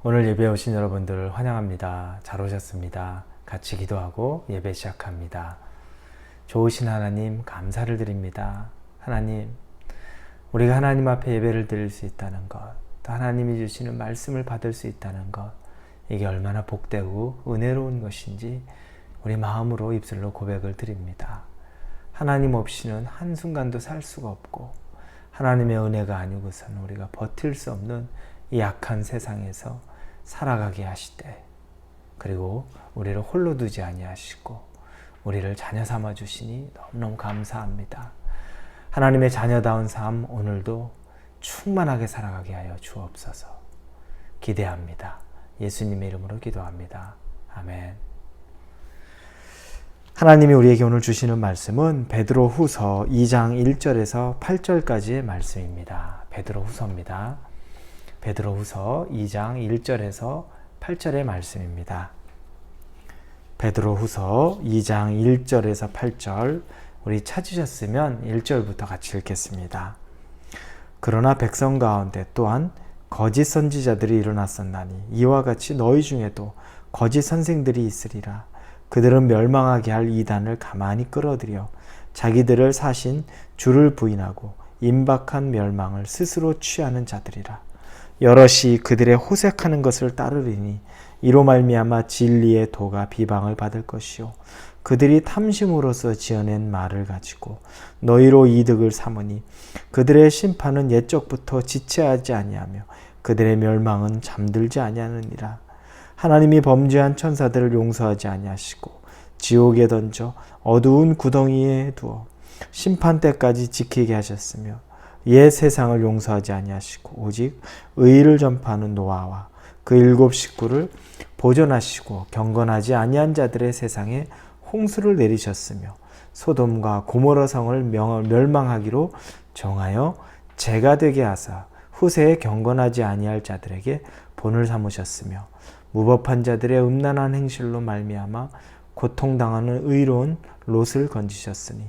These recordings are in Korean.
오늘 예배에 오신 여러분들을 환영합니다. 잘 오셨습니다. 같이 기도하고 예배 시작합니다. 좋으신 하나님 감사를 드립니다. 하나님, 우리가 하나님 앞에 예배를 드릴 수 있다는 것, 또 하나님이 주시는 말씀을 받을 수 있다는 것, 이게 얼마나 복되고 은혜로운 것인지 우리 마음으로 입술로 고백을 드립니다. 하나님 없이는 한순간도 살 수가 없고 하나님의 은혜가 아니고서는 우리가 버틸 수 없는 이 약한 세상에서 살아가게 하시되, 그리고 우리를 홀로 두지 아니하시고 우리를 자녀 삼아 주시니 너무너무 감사합니다. 하나님의 자녀다운 삶 오늘도 충만하게 살아가게 하여 주옵소서. 기대합니다. 예수님의 이름으로 기도합니다. 아멘. 하나님이 우리에게 오늘 주시는 말씀은 베드로후서 2장 1절에서 8절까지의 말씀입니다. 베드로후서입니다. 베드로후서 2장 1절에서 8절의 말씀입니다. 베드로후서 2장 1절에서 8절, 우리 찾으셨으면 1절부터 같이 읽겠습니다. 그러나 백성 가운데 또한 거짓 선지자들이 일어났었나니 이와 같이 너희 중에도 거짓 선생들이 있으리라. 그들은 멸망하게 할 이단을 가만히 끌어들여 자기들을 사신 주를 부인하고 임박한 멸망을 스스로 취하는 자들이라. 여럿이 그들의 호색하는 것을 따르리니 이로 말미암아 진리의 도가 비방을 받을 것이요 그들이 탐심으로써 지어낸 말을 가지고 너희로 이득을 삼으니 그들의 심판은 옛적부터 지체하지 아니하며 그들의 멸망은 잠들지 아니하느니라. 하나님이 범죄한 천사들을 용서하지 아니하시고 지옥에 던져 어두운 구덩이에 두어 심판 때까지 지키게 하셨으며 옛 세상을 용서하지 아니하시고 오직 의를 전파하는 노아와 그 7 식구를 보존하시고 경건하지 아니한 자들의 세상에 홍수를 내리셨으며 소돔과 고모라 성을 멸망하기로 정하여 재가 되게 하사 후세에 경건하지 아니할 자들에게 본을 삼으셨으며 무법한 자들의 음란한 행실로 말미암아 고통당하는 의로운 롯을 건지셨으니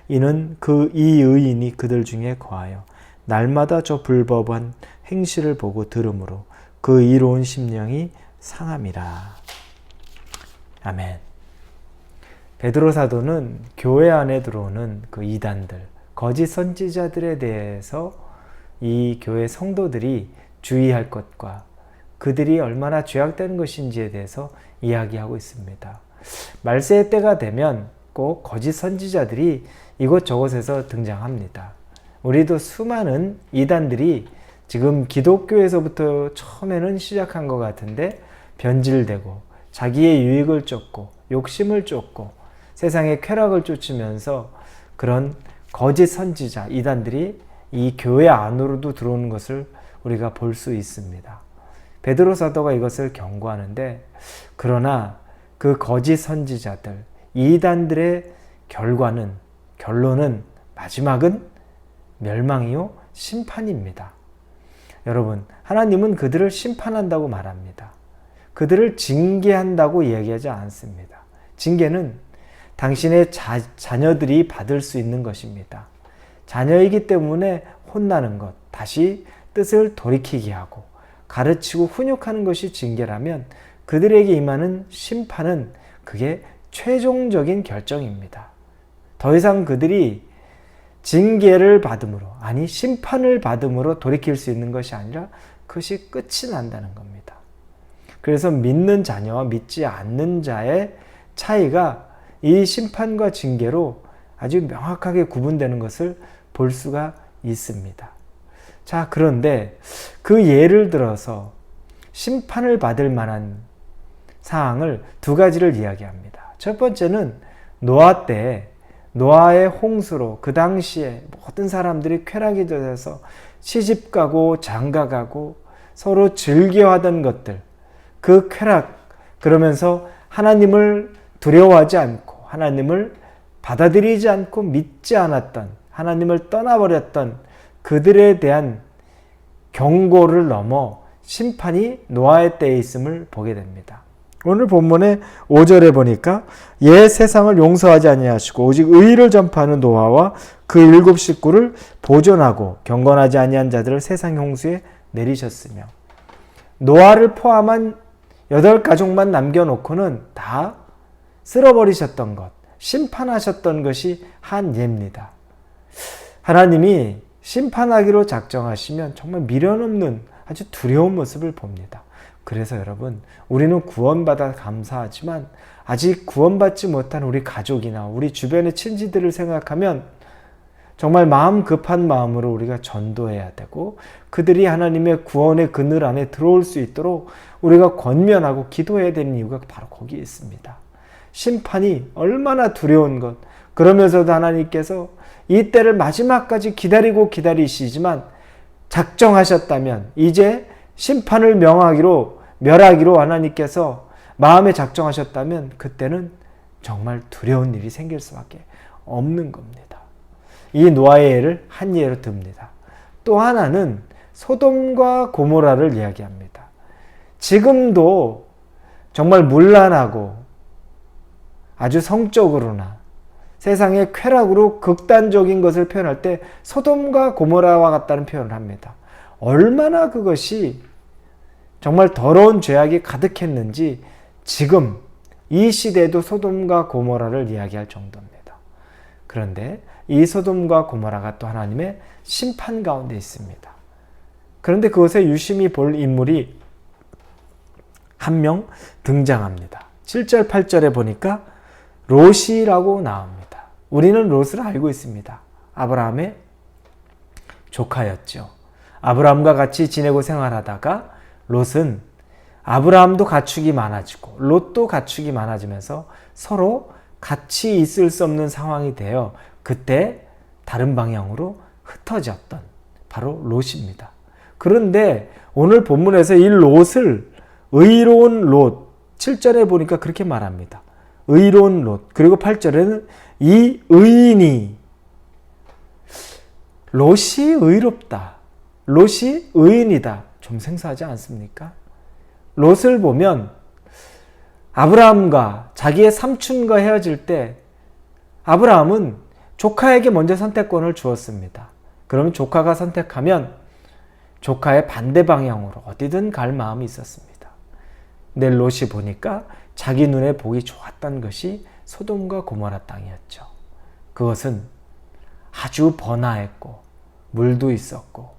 이는 이 의인이 그들 중에 거하여 날마다 저 불법한 행실을 보고 들으므로 그 이로운 심령이 상함이라. 아멘. 베드로 사도는 교회 안에 들어오는 그 이단들, 거짓 선지자들에 대해서 이 교회 성도들이 주의할 것과 그들이 얼마나 죄악된 것인지에 대해서 이야기하고 있습니다. 말세의 때가 되면 꼭 거짓 선지자들이 이곳저곳에서 등장합니다. 우리도 수많은 이단들이 지금 기독교에서부터 처음에는 시작한 것 같은데 변질되고 자기의 유익을 쫓고 욕심을 쫓고 세상의 쾌락을 쫓으면서 그런 거짓 선지자, 이단들이 이 교회 안으로도 들어오는 것을 우리가 볼 수 있습니다. 베드로 사도가 이것을 경고하는데, 그러나 그 거짓 선지자들, 이단들의 결론은 마지막은 멸망이요 심판입니다. 여러분, 하나님은 그들을 심판한다고 말합니다. 그들을 징계한다고 이야기하지 않습니다. 징계는 당신의 자녀들이 받을 수 있는 것입니다. 자녀이기 때문에 혼나는 것, 다시 뜻을 돌이키게 하고 가르치고 훈육하는 것이 징계라면 그들에게 임하는 심판은 그게 최종적인 결정입니다. 더 이상 그들이 징계를 받음으로, 아니 심판을 받음으로 돌이킬 수 있는 것이 아니라 그것이 끝이 난다는 겁니다. 그래서 믿는 자녀와 믿지 않는 자의 차이가 이 심판과 징계로 아주 명확하게 구분되는 것을 볼 수가 있습니다. 자, 그런데 그 예를 들어서 심판을 받을 만한 사항을 2가지를 이야기합니다. 첫 번째는 노아 때, 노아의 홍수로 그 당시에 모든 사람들이 쾌락에 젖어서 시집가고 장가가고 서로 즐겨하던 것들, 그 쾌락, 그러면서 하나님을 두려워하지 않고 하나님을 받아들이지 않고 믿지 않았던, 하나님을 떠나버렸던 그들에 대한 경고를 넘어 심판이 노아의 때에 있음을 보게 됩니다. 오늘 본문의 5절에 보니까 옛 세상을 용서하지 아니하시고 오직 의를 전파하는 노아와 그 7 식구를 보존하고 경건하지 아니한 자들을 세상 홍수에 내리셨으며, 노아를 포함한 8가족만 남겨놓고는 다 쓸어버리셨던 것, 심판하셨던 것이 한 예입니다. 하나님이 심판하기로 작정하시면 정말 미련 없는 아주 두려운 모습을 봅니다. 그래서 여러분, 우리는 구원받아 감사하지만 아직 구원받지 못한 우리 가족이나 우리 주변의 친지들을 생각하면 정말 마음 급한 마음으로 우리가 전도해야 되고, 그들이 하나님의 구원의 그늘 안에 들어올 수 있도록 우리가 권면하고 기도해야 되는 이유가 바로 거기에 있습니다. 심판이 얼마나 두려운 것, 그러면서도 하나님께서 이 때를 마지막까지 기다리시지만 작정하셨다면, 이제 심판을 멸하기로 하나님께서 마음에 작정하셨다면 그때는 정말 두려운 일이 생길 수밖에 없는 겁니다. 이 노아의 예를 한 예로 듭니다. 또 하나는 소돔과 고모라를 이야기합니다. 지금도 정말 문란하고 아주 성적으로나 세상의 쾌락으로 극단적인 것을 표현할 때 소돔과 고모라와 같다는 표현을 합니다. 얼마나 그것이 정말 더러운 죄악이 가득했는지 지금 이 시대에도 소돔과 고모라를 이야기할 정도입니다. 그런데 이 소돔과 고모라가 또 하나님의 심판 가운데 있습니다. 그런데 그것에 유심히 볼 인물이 한 명 등장합니다. 7절 8절에 보니까 롯이라고 나옵니다. 우리는 롯을 알고 있습니다. 아브라함의 조카였죠. 아브라함과 같이 지내고 생활하다가 롯은 아브라함도 가축이 많아지고 롯도 가축이 많아지면서 서로 같이 있을 수 없는 상황이 되어 그때 다른 방향으로 흩어졌던 바로 롯입니다. 그런데 오늘 본문에서 이 롯을 의로운 롯, 7절에 보니까 그렇게 말합니다. 의로운 롯. 그리고 8절에는 이 의인이, 롯이 의롭다, 롯이 의인이다. 좀 생소하지 않습니까? 롯을 보면 아브라함과 자기의 삼촌과 헤어질 때 아브라함은 조카에게 먼저 선택권을 주었습니다. 그럼 조카가 선택하면 조카의 반대 방향으로 어디든 갈 마음이 있었습니다. 근데 롯이 보니까 자기 눈에 보기 좋았던 것이 소돔과 고모라 땅이었죠. 그것은 아주 번화했고 물도 있었고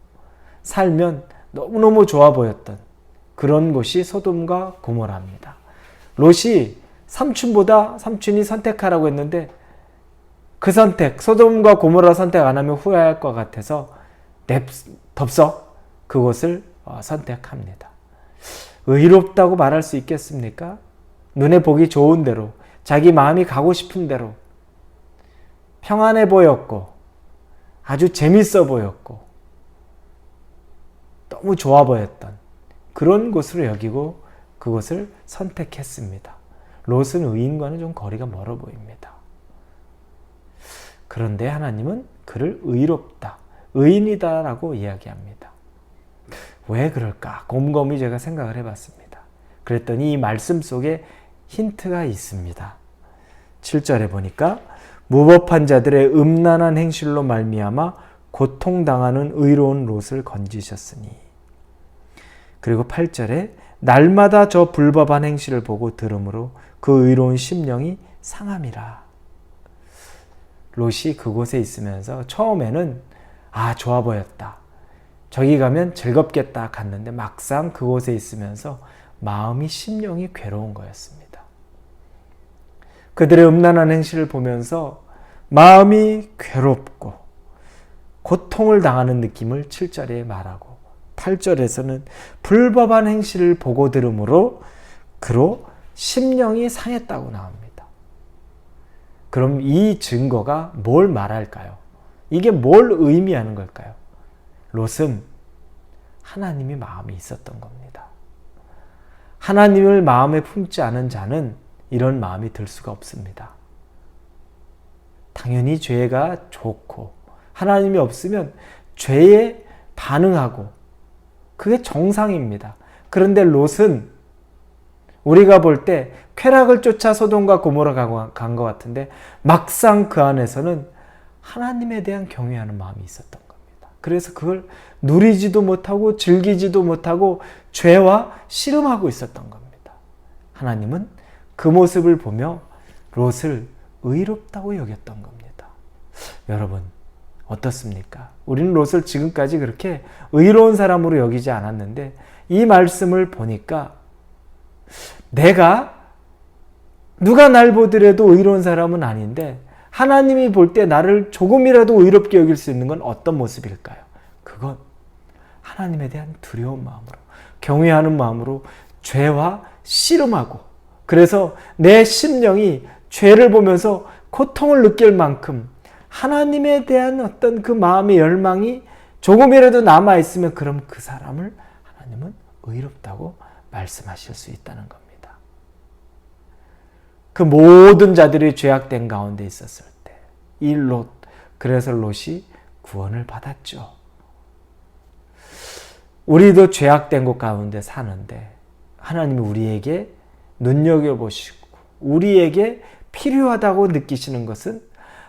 살면 너무너무 좋아 보였던 그런 곳이 소돔과 고모라입니다. 롯이 삼촌이 선택하라고 했는데 그 선택, 소돔과 고모라 선택 안 하면 후회할 것 같아서 덥석 그곳을 선택합니다. 의롭다고 말할 수 있겠습니까? 눈에 보기 좋은 대로, 자기 마음이 가고 싶은 대로 평안해 보였고 아주 재밌어 보였고 너무 좋아 보였던 그런 곳으로 여기고 그곳을 선택했습니다. 롯은 의인과는 좀 거리가 멀어 보입니다. 그런데 하나님은 그를 의롭다, 의인이다 라고 이야기합니다. 왜 그럴까? 곰곰이 제가 생각을 해봤습니다. 그랬더니 이 말씀 속에 힌트가 있습니다. 7절에 보니까 무법한 자들의 음란한 행실로 말미암아 고통당하는 의로운 롯을 건지셨으니, 그리고 8절에 날마다 저 불법한 행실을 보고 들음으로 그 의로운 심령이 상함이라. 롯이 그곳에 있으면서 처음에는 좋아 보였다, 저기 가면 즐겁겠다 갔는데 막상 그곳에 있으면서 마음이, 심령이 괴로운 거였습니다. 그들의 음란한 행실을 보면서 마음이 괴롭고 고통을 당하는 느낌을 7절에 말하고 8절에서는 불법한 행실을 보고 들음으로 그로 심령이 상했다고 나옵니다. 그럼 이 증거가 뭘 말할까요? 이게 뭘 의미하는 걸까요? 롯은 하나님의 마음이 있었던 겁니다. 하나님을 마음에 품지 않은 자는 이런 마음이 들 수가 없습니다. 당연히 죄가 좋고 하나님이 없으면 죄에 반응하고 그게 정상입니다. 그런데 롯은 우리가 볼 때 쾌락을 쫓아 소돔과 고모라 간 것 같은데 막상 그 안에서는 하나님에 대한 경외하는 마음이 있었던 겁니다. 그래서 그걸 누리지도 못하고 즐기지도 못하고 죄와 씨름하고 있었던 겁니다. 하나님은 그 모습을 보며 롯을 의롭다고 여겼던 겁니다. 여러분 어떻습니까? 우리는 롯을 지금까지 그렇게 의로운 사람으로 여기지 않았는데 이 말씀을 보니까 누가 날 보더라도 의로운 사람은 아닌데 하나님이 볼 때 나를 조금이라도 의롭게 여길 수 있는 건 어떤 모습일까요? 그건 하나님에 대한 두려운 마음으로, 경외하는 마음으로 죄와 씨름하고, 그래서 내 심령이 죄를 보면서 고통을 느낄 만큼 하나님에 대한 어떤 그 마음의 열망이 조금이라도 남아있으면 그럼 그 사람을 하나님은 의롭다고 말씀하실 수 있다는 겁니다. 그 모든 자들이 죄악된 가운데 있었을 때 이 롯, 그래서 롯이 구원을 받았죠. 우리도 죄악된 곳 가운데 사는데 하나님이 우리에게 눈여겨보시고 우리에게 필요하다고 느끼시는 것은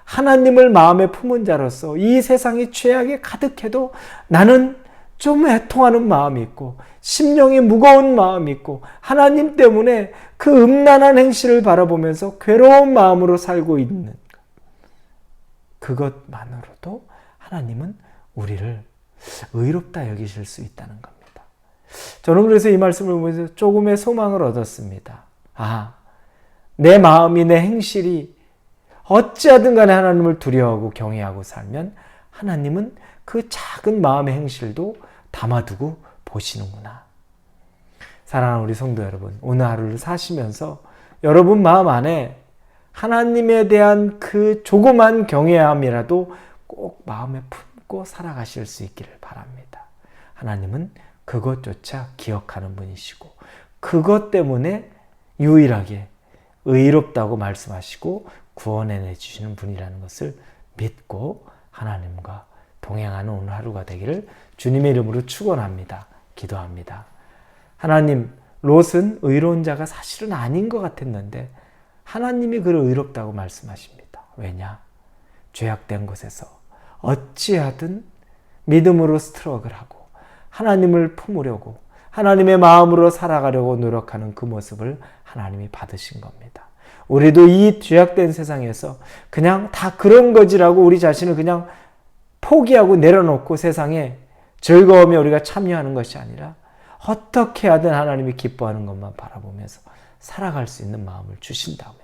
하나님을 마음에 품은 자로서 이 세상이 죄악에 가득해도 나는 좀 애통하는 마음이 있고 심령이 무거운 마음이 있고 하나님 때문에 그 음란한 행실을 바라보면서 괴로운 마음으로 살고 있는 그것만으로도 하나님은 우리를 의롭다 여기실 수 있다는 겁니다. 저는 그래서 이 말씀을 보면서 조금의 소망을 얻었습니다. 내 마음이, 내 행실이 어찌하든 간에 하나님을 두려워하고 경외하고 살면 하나님은 그 작은 마음의 행실도 담아두고 보시는구나. 사랑하는 우리 성도 여러분, 오늘 하루를 사시면서 여러분 마음 안에 하나님에 대한 그 조그만 경외함이라도 꼭 마음에 품고 살아가실 수 있기를 바랍니다. 하나님은 그것조차 기억하는 분이시고 그것 때문에 유일하게 의롭다고 말씀하시고 구원해 주시는 분이라는 것을 믿고 하나님과 동행하는 오늘 하루가 되기를 주님의 이름으로 축원합니다. 기도합니다. 하나님, 롯은 의로운 자가 사실은 아닌 것 같았는데 하나님이 그를 의롭다고 말씀하십니다. 왜냐? 죄악된 곳에서 어찌하든 믿음으로 스트럭을하고 하나님을 품으려고 하나님의 마음으로 살아가려고 노력하는 그 모습을 하나님이 받으신 겁니다. 우리도 이 죄악된 세상에서 그냥 다 그런 거지라고 우리 자신을 그냥 포기하고 내려놓고 세상에 즐거움에 우리가 참여하는 것이 아니라 어떻게 하든 하나님이 기뻐하는 것만 바라보면서 살아갈 수 있는 마음을 주신다면,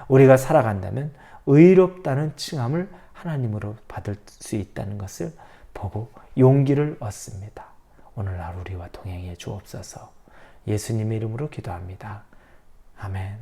우리가 살아간다면 의롭다는 칭함을 하나님으로 받을 수 있다는 것을 보고 용기를 얻습니다. 오늘 하루 우리와 동행해 주옵소서. 예수님의 이름으로 기도합니다. 아멘.